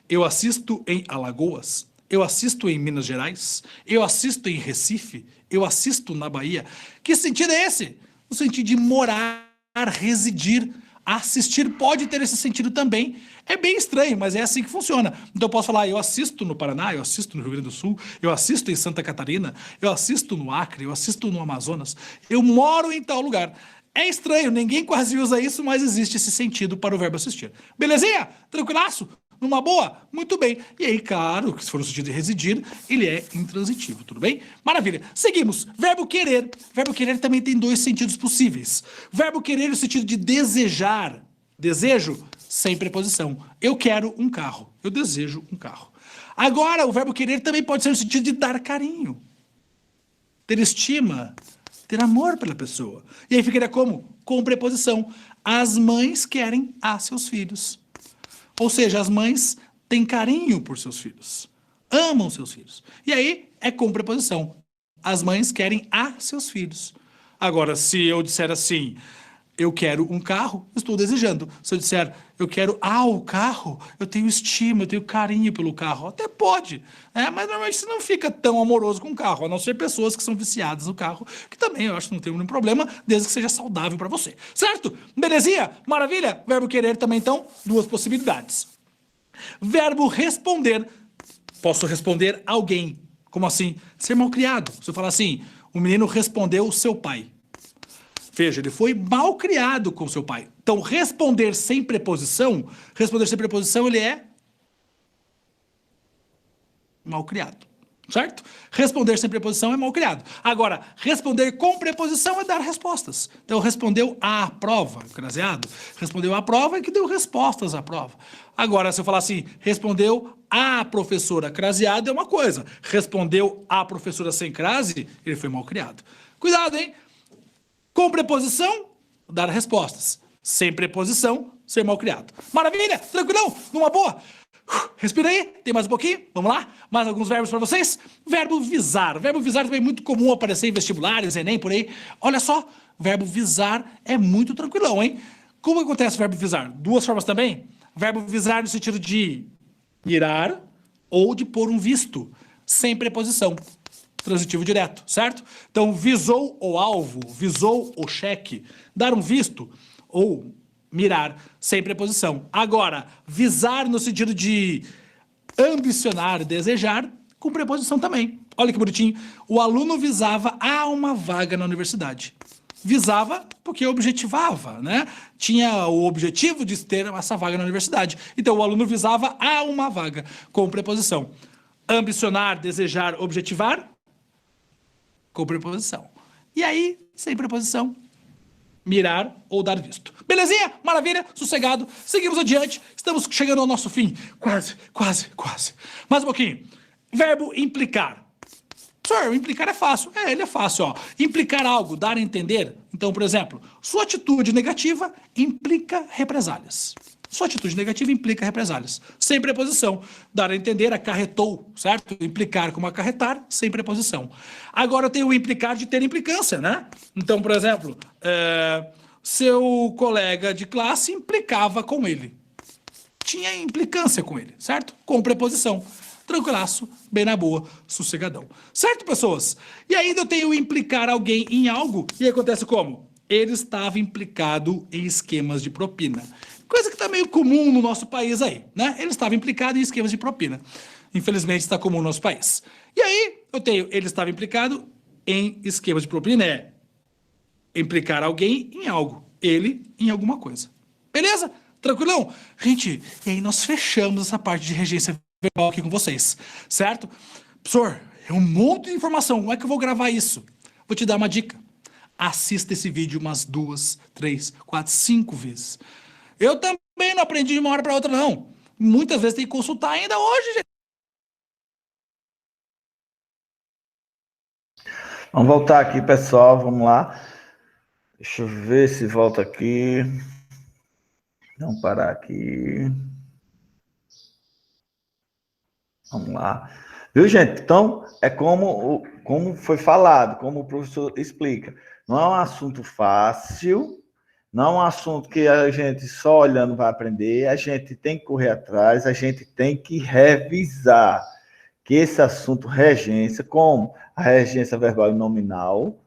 [SPEAKER 5] Eu assisto em Alagoas? Eu assisto em Minas Gerais? Eu assisto em Recife? Eu assisto na Bahia? Que sentido é esse? No sentido de morar, residir. Assistir pode ter esse sentido também. É bem estranho, mas é assim que funciona. Então eu posso falar, eu assisto no Paraná, eu assisto no Rio Grande do Sul, eu assisto em Santa Catarina, eu assisto no Acre, eu assisto no Amazonas, eu moro em tal lugar. É estranho, ninguém quase usa isso, mas existe esse sentido para o verbo assistir. Belezinha? Tranquilaço? Numa boa? Muito bem. E aí, claro, que se for no sentido de residir, ele é intransitivo, tudo bem? Maravilha. Seguimos. Verbo querer. Verbo querer também tem dois sentidos possíveis. Verbo querer no sentido de desejar. Desejo, sem preposição. Eu quero um carro. Eu desejo um carro. Agora, o verbo querer também pode ser no sentido de dar carinho. Ter estima. Ter amor pela pessoa. E aí ficaria como? Com preposição. As mães querem a seus filhos. Ou seja, as mães têm carinho por seus filhos, amam seus filhos. E aí é com preposição. As mães querem a seus filhos. Agora, se eu disser assim, eu quero um carro, estou desejando. Se eu disser, eu quero o carro, eu tenho estima, eu tenho carinho pelo carro. Até pode, né? Mas normalmente você não fica tão amoroso com o carro, a não ser pessoas que são viciadas no carro, que também eu acho que não tem nenhum problema, desde que seja saudável para você. Certo? Belezinha? Maravilha? Verbo querer também, então, duas possibilidades. Verbo responder. Posso responder alguém. Como assim? Ser mal criado. Se eu falar assim, o menino respondeu seu pai. Veja, ele foi mal criado com seu pai. Então, responder sem preposição, ele é mal criado. Certo? Responder sem preposição é mal criado. Agora, responder com preposição é dar respostas. Então, respondeu à prova, craseado. Respondeu à prova e que deu respostas à prova. Agora, se eu falar assim, respondeu à professora craseado é uma coisa. Respondeu à professora sem crase, ele foi mal criado. Cuidado, hein? Com preposição, dar respostas. Sem preposição, ser mal criado. Maravilha? Tranquilão? Numa boa? Respira aí, tem mais um pouquinho, vamos lá? Mais alguns verbos para vocês? Verbo visar. Verbo visar também é muito comum aparecer em vestibulares, Enem, por aí. Olha só, verbo visar é muito tranquilão, hein? Como acontece o verbo visar? Duas formas também. Verbo visar no sentido de mirar ou de pôr um visto, sem preposição. Transitivo direto, certo? Então, visou o alvo, visou o cheque, dar um visto ou mirar, sem preposição. Agora, visar no sentido de ambicionar, desejar, com preposição também. Olha que bonitinho. O aluno visava a uma vaga na universidade. Visava porque objetivava, né? Tinha o objetivo de ter essa vaga na universidade. Então, o aluno visava a uma vaga, com preposição. Ambicionar, desejar, objetivar, com preposição. E aí, sem preposição, mirar ou dar visto. Belezinha? Maravilha? Sossegado. Seguimos adiante. Estamos chegando ao nosso fim. Quase. Mais um pouquinho. Verbo implicar. Senhor, implicar é fácil. Ele é fácil, ó. Implicar algo, dar a entender. Então, por exemplo, sua atitude negativa implica represálias. Sua atitude negativa implica represálias. Sem preposição. Dar a entender, acarretou, certo? Implicar como acarretar, sem preposição. Agora eu tenho o implicar de ter implicância, né? Então, por exemplo, seu colega de classe implicava com ele. Tinha implicância com ele, certo? Com preposição. Tranquilaço, bem na boa, sossegadão. Certo, pessoas? E ainda eu tenho implicar alguém em algo, e acontece como? Ele estava implicado em esquemas de propina. Coisa que está meio comum no nosso país aí, né? Ele estava implicado em esquemas de propina. Infelizmente, está comum no nosso país. E aí, eu tenho, ele estava implicado em esquemas de propina, é implicar alguém em algo, ele em alguma coisa. Beleza? Tranquilão? Gente, e aí nós fechamos essa parte de regência verbal aqui com vocês, certo? Professor, é um monte de informação, como é que eu vou gravar isso? Vou te dar uma dica. Assista esse vídeo umas 2, 3, 4, 5 vezes. Eu também não aprendi de uma hora para outra, não. Muitas vezes tem que consultar ainda hoje, gente.
[SPEAKER 1] Vamos voltar aqui, pessoal. Vamos lá. Deixa eu ver se volta aqui. Vamos parar aqui. Vamos lá. Viu, gente? Então, é como foi falado, como o professor explica. Não é um assunto fácil, não é um assunto que a gente só olhando vai aprender, a gente tem que correr atrás, a gente tem que revisar. Que esse assunto regência, como a regência verbal e nominal,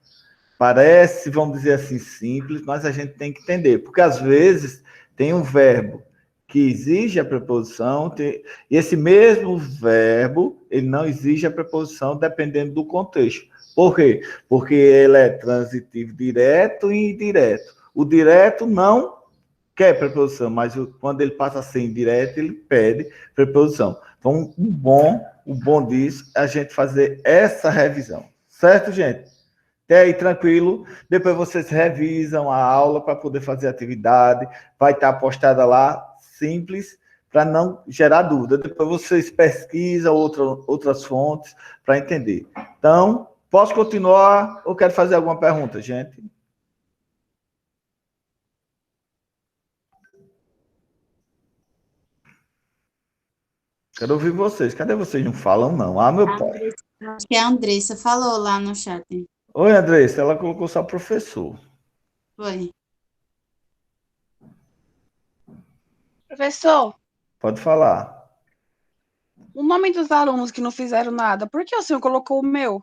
[SPEAKER 1] parece, vamos dizer assim, simples, mas a gente tem que entender, porque às vezes tem um verbo que exige a preposição, e esse mesmo verbo, ele não exige a preposição dependendo do contexto. Por quê? Porque ele é transitivo direto e indireto. O direto não quer preposição, mas quando ele passa a ser indireto, ele pede preposição. Então, o bom disso é a gente fazer essa revisão. Certo, gente? Até aí, tranquilo. Depois vocês revisam a aula para poder fazer a atividade. Vai estar postada lá, simples, para não gerar dúvida. Depois vocês pesquisam outras fontes para entender. Então, posso continuar ou quero fazer alguma pergunta, gente? Quero ouvir vocês. Cadê vocês? Não falam, não. Ah, meu pai.
[SPEAKER 2] Acho que a Andressa falou lá no chat.
[SPEAKER 1] Oi, Andressa. Ela colocou só professor.
[SPEAKER 2] Foi.
[SPEAKER 7] Professor,
[SPEAKER 1] Pode falar.
[SPEAKER 7] o nome dos alunos que não fizeram nada, por que o senhor colocou o meu?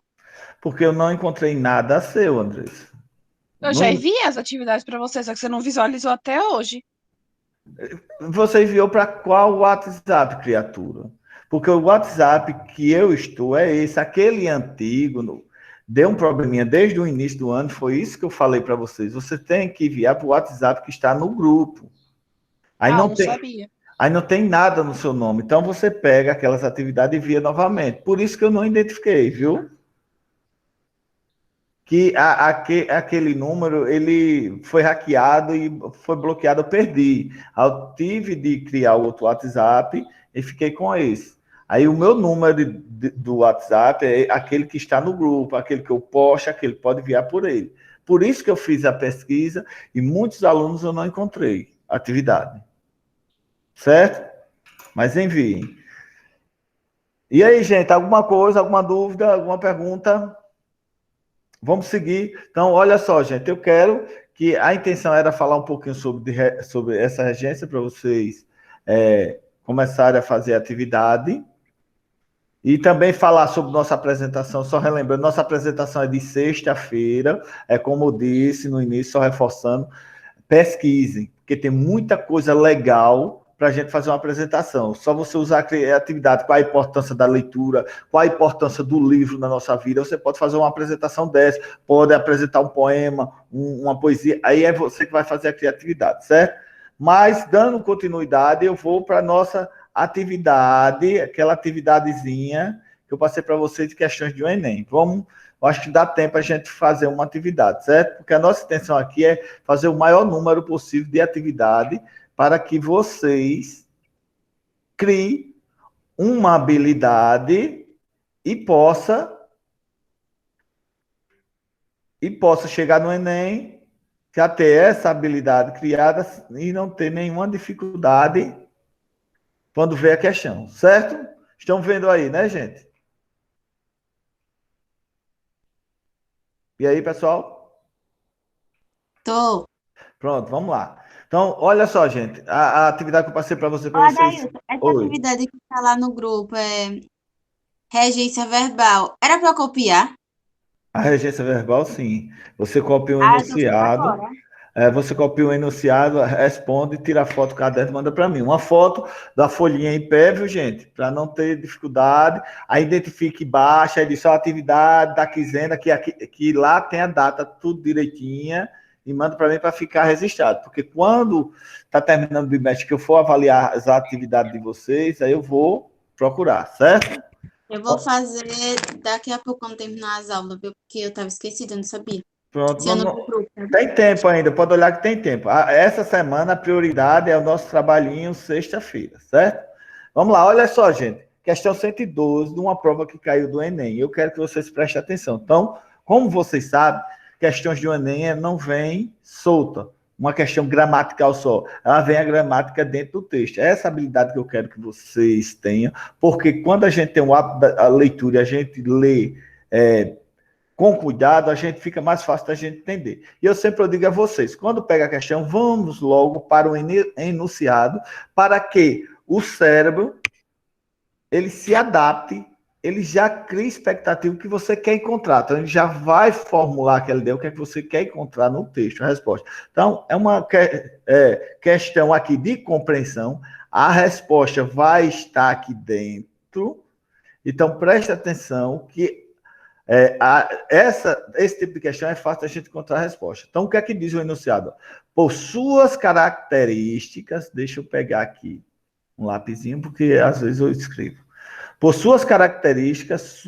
[SPEAKER 1] Porque eu não encontrei nada seu, Andressa.
[SPEAKER 7] Eu já enviei as atividades para você, só que você não visualizou até hoje.
[SPEAKER 1] Você enviou para qual WhatsApp, criatura? Porque o WhatsApp que eu estou é esse, aquele antigo, deu um probleminha desde o início do ano, foi isso que eu falei para vocês. Você tem que enviar para o WhatsApp que está no grupo. Aí não tem,
[SPEAKER 7] sabia.
[SPEAKER 1] Aí não tem nada no seu nome. Então você pega aquelas atividades e via novamente. Por isso que eu não identifiquei, viu? Que aquele número ele foi hackeado e foi bloqueado, eu perdi. Aí eu tive de criar o outro WhatsApp e fiquei com esse. Aí o meu número do WhatsApp é aquele que está no grupo, aquele que eu posto, aquele que pode enviar por ele. Por isso que eu fiz a pesquisa e muitos alunos eu não encontrei atividade. Certo? Mas enviem. E aí, gente, alguma coisa, alguma dúvida, alguma pergunta? Vamos seguir. Então, olha só, gente, eu quero que a intenção era falar um pouquinho sobre essa regência para vocês começarem a fazer atividade e também falar sobre nossa apresentação. Só relembrando, nossa apresentação é de sexta-feira, como eu disse no início, só reforçando, pesquisem, porque tem muita coisa legal para a gente fazer uma apresentação. Só você usar a criatividade, qual a importância da leitura, qual a importância do livro na nossa vida. Você pode fazer uma apresentação dessa, pode apresentar um poema, uma poesia, aí é você que vai fazer a criatividade, certo? Mas, dando continuidade, eu vou para a nossa atividade, aquela atividadezinha que eu passei para vocês de questões de Enem. Vamos, eu acho que dá tempo a gente fazer uma atividade, certo? Porque a nossa intenção aqui é fazer o maior número possível de atividade para que vocês criem uma habilidade e possa chegar no Enem, já ter essa habilidade criada e não ter nenhuma dificuldade quando vê a questão, certo? Estão vendo aí, né, gente? E aí, pessoal?
[SPEAKER 2] Tô.
[SPEAKER 1] Pronto, vamos lá. Então, olha só, gente, a atividade que eu passei para você, para
[SPEAKER 2] Olha,
[SPEAKER 1] vocês.
[SPEAKER 2] Dailson, essa
[SPEAKER 1] Oi.
[SPEAKER 2] atividade que tá lá no grupo é regência verbal. Era para eu copiar?
[SPEAKER 1] A regência verbal, sim. Você copia um
[SPEAKER 2] Ah, eu tô fazendo
[SPEAKER 1] enunciado.
[SPEAKER 2] agora.
[SPEAKER 1] Você copia um enunciado, responde, tira a foto do caderno e manda para mim. Uma foto da folhinha em pé, viu, gente? Para não ter dificuldade. Aí identifique baixa, edição, atividade da quinzena, que lá tem a data tudo direitinha, e manda para mim para ficar registrado. Porque quando está terminando o bimestre, que eu for avaliar as atividades de vocês, aí eu vou procurar, certo?
[SPEAKER 2] Eu vou fazer daqui a pouco, quando terminar as aulas, viu? Porque eu tava esquecida, eu não sabia.
[SPEAKER 1] Pronto,
[SPEAKER 2] Se eu não vi o grupo.
[SPEAKER 1] tem tempo ainda, pode olhar que tem tempo. Essa semana a prioridade é o nosso trabalhinho sexta-feira, certo? Vamos lá, olha só, gente. Questão 112 de uma prova que caiu do Enem. Eu quero que vocês prestem atenção. Então, como vocês sabem, questões do Enem não vem solta, uma questão gramatical só. Ela vem a gramática dentro do texto. É essa habilidade que eu quero que vocês tenham, porque quando a gente tem o hábito da leitura e a gente lê com cuidado, a gente fica mais fácil da gente entender. E eu sempre digo a vocês, quando pega a questão, vamos logo para o enunciado, para que o cérebro ele se adapte, ele já cria expectativa que você quer encontrar. Então, ele já vai formular aquela ideia, o que é que você quer encontrar no texto, a resposta. Então, é uma questão aqui de compreensão, a resposta vai estar aqui dentro, então preste atenção que esse tipo de questão é fácil a gente encontrar a resposta. Então, o que é que diz o enunciado? Por suas características, deixa eu pegar aqui um lapisinho, porque às vezes eu escrevo. Por suas características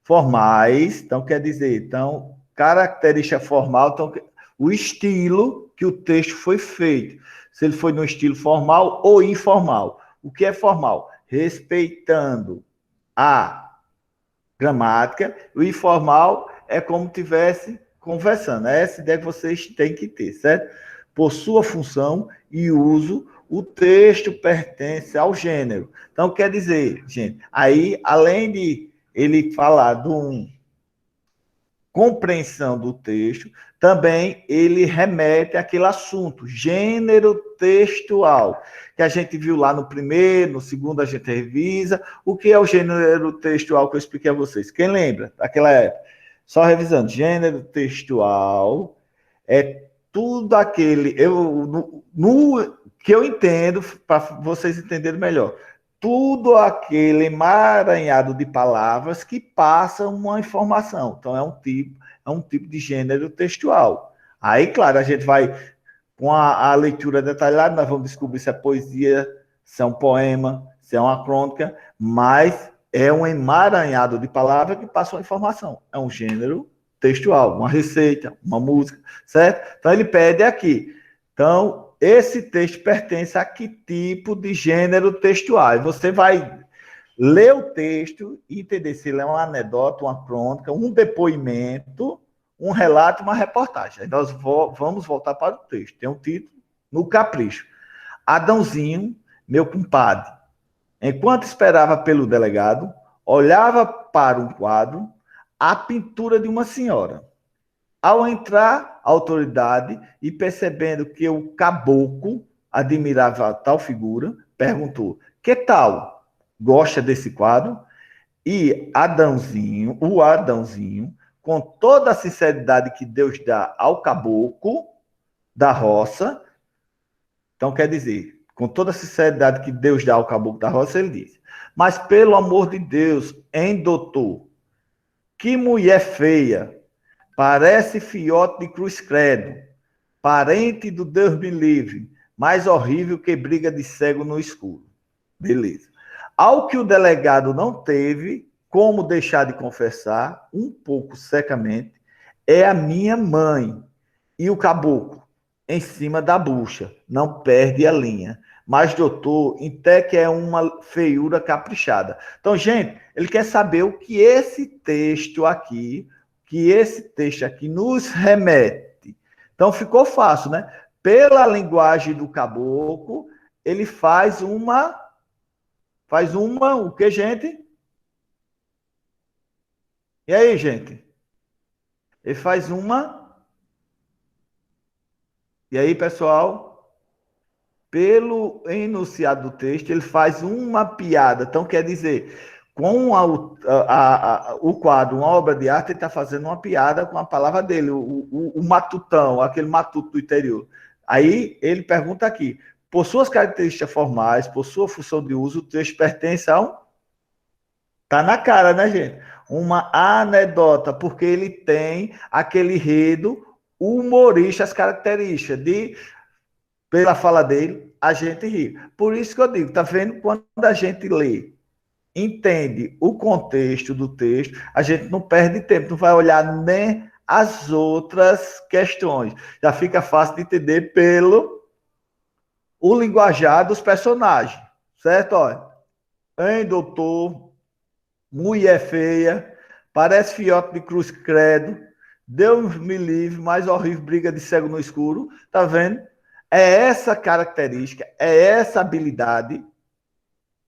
[SPEAKER 1] formais, então quer dizer, então, característica formal, então, o estilo que o texto foi feito. Se ele foi no estilo formal ou informal. O que é formal? Respeitando a gramática, o informal é como estivesse conversando. É essa ideia que vocês têm que ter, certo? Por sua função e uso, o texto pertence ao gênero. Então, quer dizer, gente, aí, além de ele falar de uma compreensão do texto, também ele remete àquele assunto, gênero textual, que a gente viu lá no primeiro, no segundo a gente revisa. O que é o gênero textual que eu expliquei a vocês? Quem lembra daquela época? Só revisando, gênero textual é tudo aquele, que eu entendo, para vocês entenderem melhor, tudo aquele emaranhado de palavras que passam uma informação. Então, é um tipo de gênero textual. Aí, claro, a gente vai, com a leitura detalhada, nós vamos descobrir se é poesia, se é um poema, se é uma crônica, mas é um emaranhado de palavras que passam a informação. É um gênero textual, uma receita, uma música, certo? Então, ele pede aqui. Então, esse texto pertence a que tipo de gênero textual? E você vai ler o texto e entender se ele é uma anedota, uma crônica, um depoimento, um relato, uma reportagem. Aí nós vamos voltar para o texto. Tem um título, No Capricho. Adãozinho, meu compadre, enquanto esperava pelo delegado, olhava para um quadro, a pintura de uma senhora. Ao entrar a autoridade e percebendo que o caboclo admirava tal figura, perguntou: que tal? Gosta desse quadro? E o Adãozinho, com toda a sinceridade que Deus dá ao caboclo da roça, então quer dizer, com toda a sinceridade que Deus dá ao caboclo da roça, ele diz: mas pelo amor de Deus, hein, doutor? Que mulher feia! Parece fiote de cruz credo, parente do Deus me livre, mais horrível que briga de cego no escuro. Beleza. Ao que o delegado não teve como deixar de confessar, um pouco secamente, é a minha mãe. E o caboclo, em cima da bucha, não perde a linha. Mas, doutor, até que é uma feiura caprichada. Então, gente, ele quer saber o que esse texto aqui nos remete. Então, ficou fácil, né? Pela linguagem do caboclo, ele faz uma, o que, gente? E aí, gente? Ele faz uma... E aí, pessoal? Pelo enunciado do texto, ele faz uma piada. Então, quer dizer, com o quadro, uma obra de arte, ele está fazendo uma piada com a palavra dele, o matutão, aquele matuto do interior. Aí, ele pergunta aqui, por suas características formais, por sua função de uso, o texto pertence a um... Tá na cara, né, gente? Uma anedota, porque ele tem aquele enredo humorista, as características de... Pela fala dele, a gente ri. Por isso que eu digo, tá vendo? Quando a gente lê, entende o contexto do texto, a gente não perde tempo, não vai olhar nem as outras questões. Já fica fácil de entender pelo o linguajar dos personagens, certo? Olha, hein, doutor, mulher feia, parece fiote de cruz credo, Deus me livre, mais horrível briga de cego no escuro, tá vendo? É essa característica, é essa habilidade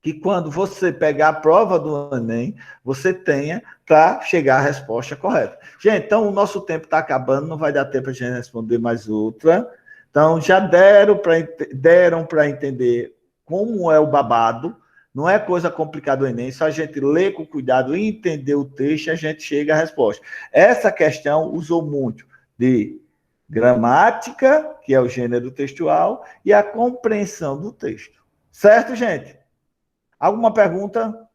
[SPEAKER 1] que quando você pegar a prova do Enem, você tenha para chegar à resposta correta. Gente, então o nosso tempo está acabando, não vai dar tempo para a gente responder mais outra. Então, já deram para entender como é o babado, não é coisa complicada o Enem, só a gente ler com cuidado e entender o texto e a gente chega à resposta. Essa questão usou muito de gramática, que é o gênero textual, e a compreensão do texto. Certo, gente? Alguma pergunta?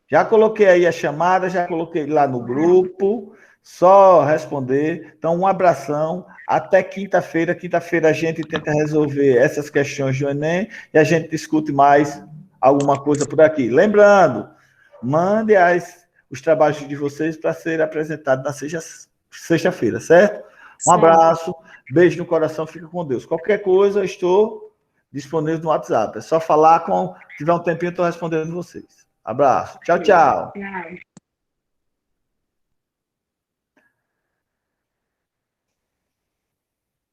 [SPEAKER 1] Já coloquei aí a chamada, já coloquei lá no grupo, só responder. Então, um abração. Até quinta-feira. Quinta-feira a gente tenta resolver essas questões do Enem e a gente discute mais alguma coisa por aqui. Lembrando, mande os trabalhos de vocês para ser apresentado na sexta-feira, certo? Um abraço, beijo no coração, fica com Deus. Qualquer coisa, eu estou disponível no WhatsApp. É só falar se tiver um tempinho, eu estou respondendo vocês. Abraço. Tchau, tchau.